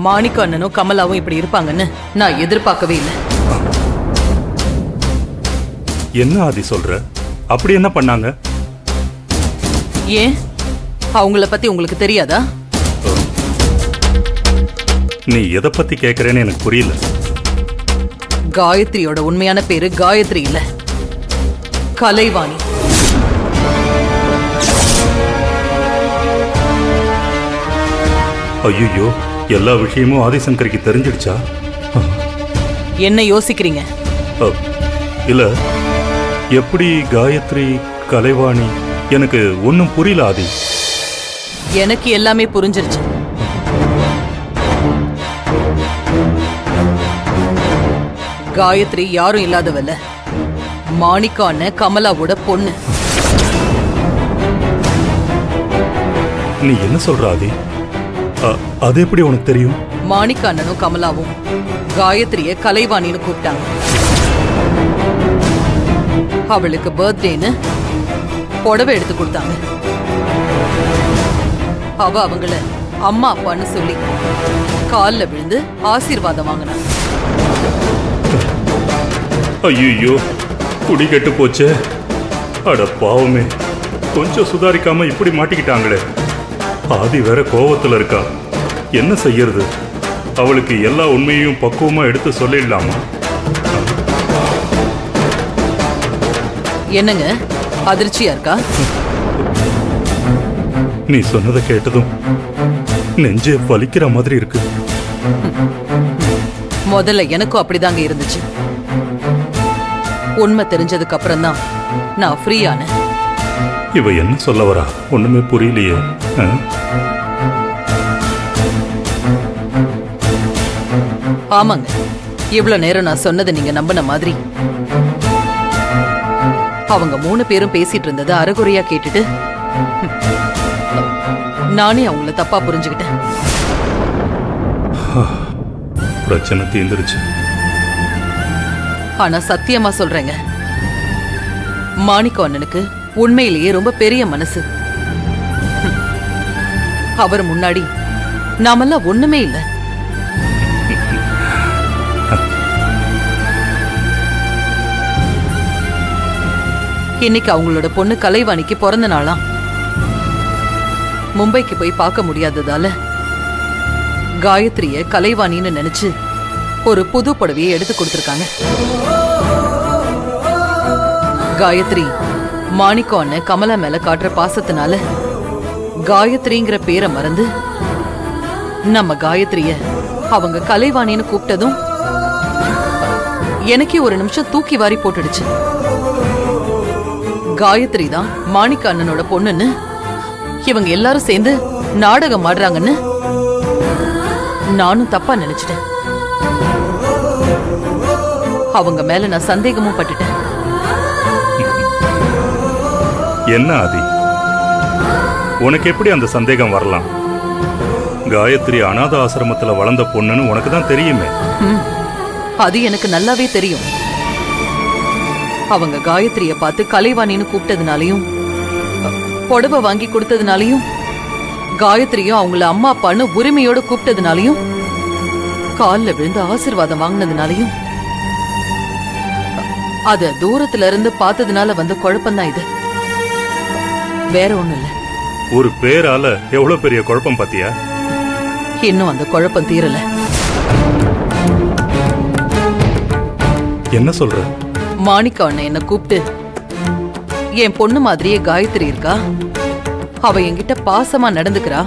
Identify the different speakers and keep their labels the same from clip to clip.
Speaker 1: மாணிக்க அண்ணனும் கமலாவும் இப்படி இருப்பாங்கன்னு நான் எதிர்பார்க்கவே இல்லை.
Speaker 2: என்ன ஆதி சொல்ற? அப்படி என்ன பண்ணாங்க?
Speaker 1: ஏன் அவங்கள பத்தி உங்களுக்கு தெரியாதா?
Speaker 2: நீ எதை பத்தி கேக்குறேன்னு எனக்கு புரியல.
Speaker 1: காயத்ரியோட உண்மையான பேரு காயத்ரி இல்ல, கலைவாணி.
Speaker 2: ஐயோ, எல்லா விஷயமும் ஆதிசங்கருக்கு தெரிஞ்சிடுச்சா?
Speaker 1: என்ன யோசிக்கிறீங்க?
Speaker 2: இல்ல, எப்படி காயத்ரி கலைவாணி எனக்கு ஒன்னும் புரியல ஆதி.
Speaker 1: எனக்கு எல்லாமே புரிஞ்சிருச்சு. காயத்ரி யாரும் இல்லாதவல்ல, மாணிக்க அண்ணன் கமலாவோட பொண்ணு.
Speaker 2: நீ என்ன சொல்ற ஆதி? அது எப்படி உனக்கு தெரியும்?
Speaker 1: மாணிக்க அண்ணனும் கமலாவும் காயத்ரிய கலைவாணின்னு கூப்பிட்டாங்க. அவளுக்கு பர்த்டேன்னு புடவை எடுத்து கொடுத்தாங்க. அவ அவங்கள அம்மா அப்பான்னு சொல்லி கால்ல விழுந்து ஆசீர்வாதம் வாங்கினாங்க.
Speaker 2: ஐயோ, குடி கெட்டு போச்சே. அட பாவமே, கொஞ்சம் சுதாரிக்காம இப்படி மாட்டிக்கிட்டாங்களே. ஆதி வேற கோவத்துல இருக்கா. என்ன செய்யறது? அவளுக்கு எல்லா உண்மையையும் பக்குவமா எடுத்து சொல்லிடலாமா?
Speaker 1: என்னங்க அதிர்ச்சியா இருக்கா?
Speaker 2: நீ சொன்னதை கேட்டதும் நெஞ்சே வலிக்கிற மாதிரி இருக்கு.
Speaker 1: முதல்ல எனக்கும் அப்படிதாங்க இருந்துச்சு. உண்மை தெரிஞ்சதுக்கு அப்புறம் தான் நான் ஃப்ரீயான.
Speaker 2: இவ என்ன சொல்ல வரா? ஒண்ணுமே புரியலையே.
Speaker 1: ஆமாங்க, இவ்வளவு நேரம் நான் சொன்னதை நீங்க நம்பின மாதிரி அவங்க 3 பேரும் பேசிட்டு இருந்ததை அரைகுறையா கேட்டுட்டு நானே அவங்கள தப்பா புரிஞ்சுக்கிட்டேன்.
Speaker 2: பிரச்சனை தீர்ந்துருச்சு.
Speaker 1: ஆனா சத்தியமா சொல்றேங்க, மாணிக்க அண்ணனுக்கு உண்மையிலேயே ரொம்ப பெரிய மனசு. அவர் முன்னாடி நாமெல்லாம் ஒண்ணுமே இல்ல. இன்னைக்கு அவங்களோட பொண்ணு கலைவாணிக்கு பிறந்த நாளாம். மும்பைக்கு போய் பார்க்க முடியாததால காயத்ரிய கலைவாணின்னு நினைச்சு ஒரு புது புடவையை எடுத்து கொடுத்திருக்காங்க. காயத்ரி மாணிக்க அண்ணன் கமலா மேல காட்டுற பாசத்தினால காயத்ரிங்கிற பேரை மறந்து நம்ம காயத்ரிய அவங்க கலைவாணின்னு கூப்பிட்டதும் எனக்கே ஒரு நிமிஷம் தூக்கி வாரி போட்டுடுச்சு. காயத்ரி தான் மாணிக்க அண்ணனோட பொண்ணுன்னு இவங்க எல்லாரும் சேர்ந்து நாடகம் ஆடுறாங்கன்னு நானும் தப்பா நினைச்சிட்டேன். அவங்க மேல நான் சந்தேகமும் பட்டுட்டேன்.
Speaker 2: என்ன ஆதி, உனக்கு எப்படி அந்த சந்தேகம் வரலாம்? காயத்ரி அநாத ஆசிரமத்துல வளர்ந்த பொண்ணுன்னு உனக்கு தான் தெரியுமே.
Speaker 1: அது எனக்கு நல்லாவே தெரியும். அவங்க காயத்ரிய பார்த்து கலைவாணின்னு கூப்பிட்டதுனாலையும் புடவை வாங்கி கொடுத்ததுனாலையும் காயத்ரியும் அவங்கள அம்மா அப்பான்னு உரிமையோட கூப்பிட்டதுனாலையும் கால்ல விழுந்து ஆசீர்வாதம் வாங்கினதுனாலையும் அத தூரத்துல இருந்து பார்த்ததுனால வந்த குழப்பம்தான் இது, வேற ஒண்ணும் இல்ல.
Speaker 2: ஒரு பேரால எவ்வளவு பெரிய குழப்பம் பாத்தியா?
Speaker 1: இன்னும் அந்த குழப்பம் தீரல.
Speaker 2: என்ன சொல்ற?
Speaker 1: மாணிக்க அண்ணன் என்ன கூப்பிட்டு, என் பொண்ணு மாதிரியே காயத்ரி இருக்கா, அவ என்கிட்ட பாசமா நடந்துக்கிறா,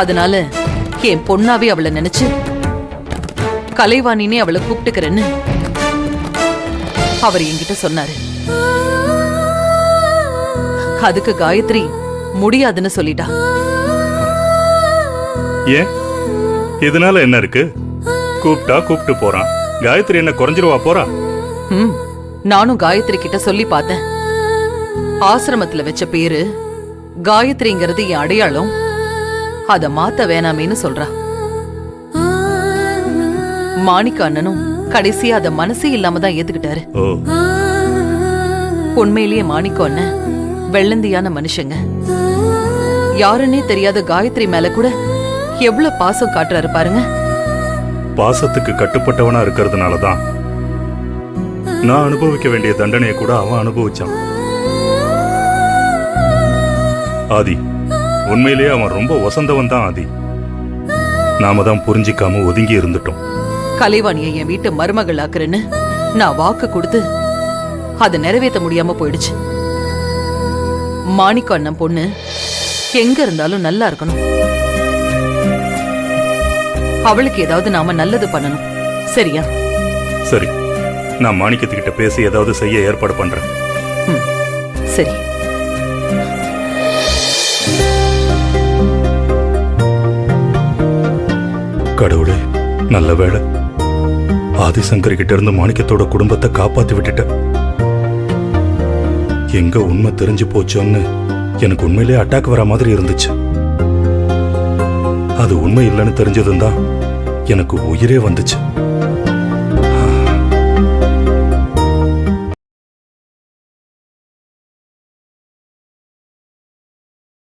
Speaker 1: அதனால என் பொண்ணாவே அவளை நினைச்சு கலைவாணினே அவளை கூப்பிட்டுக்கிறேன்னு அவர் என்கிட்ட சொன்னாரு. அதுக்கு காயத்ரி முடியாதுன்னு சொல்லிட்டா.
Speaker 2: ஏன்? இதனால என்ன இருக்கு? கூப்பிட்டா கூப்பிட்டு போறான். காயத்ரி என்ன குறைஞ்சிருவா போறா?
Speaker 1: நானும் காயத்ரி கிட்ட சொல்லி பார்த்தேன். ஆசிரமத்துல வச்ச பேரு காயத்ரிங்கிறது என் அடையாளம், அத மாத்த வேணாமேன்னு சொல்றா. மாணிக்க அண்ணனும் கடைசியா அத மனசே இல்லாம தான் ஏத்துக்கிட்டாரு. உண்மையிலேயே மாணிக்க அண்ணன் வெள்ளந்தியான மனுஷங்க. யாருன்னே தெரியாத காயத்ரி மேல கூட எவ்வளவு பாசம் காட்டுறாரு பாருங்க.
Speaker 2: பாசத்துக்கு கட்டுப்பட்டவனா இருக்கிறதுனால தான் நான் அனுபவிக்க வேண்டிய தண்டனையை கூட அவன் அனுபவிச்சான். ஆதி, உண்மையிலேயே அவன் ரொம்ப வசந்தவன் தான் ஆதி. நாம தான் புரிஞ்சிக்காம ஒதுங்கி இருந்துட்டோம்.
Speaker 1: கலைவாணியை என் வீட்டு மருமகள் ஆக்குறேன்னு நான் வாக்கு கொடுத்து அதை நிறைவேற்ற முடியாம போயிடுச்சு. மாணிக்க அண்ணன் பொண்ணு எங்க இருந்தாலும் நல்லா இருக்கணும். அவளுக்கு ஏதாவது நாம நல்லது பண்ணணும். சரியா?
Speaker 2: சரி, நான் மாணிக்கத்துக்கிட்ட பேசி ஏதாவது செய்ய ஏற்பாடு பண்றேன்.
Speaker 1: சரி.
Speaker 2: கடவுளே, நல்ல வேளை ஆதிசங்கர் கிட்ட இருந்து மாணிக்கத்தோட குடும்பத்தை காப்பாத்தி விட்டுட்ட. எங்க உண்மை தெரிஞ்சு போச்சோன்னு எனக்கு உண்மையிலேயே அட்டாக் வர மாதிரி இருந்துச்சு. அது உண்மை இல்லைன்னு தெரிஞ்சதும் தான் எனக்கு உயிரே வந்துச்சு.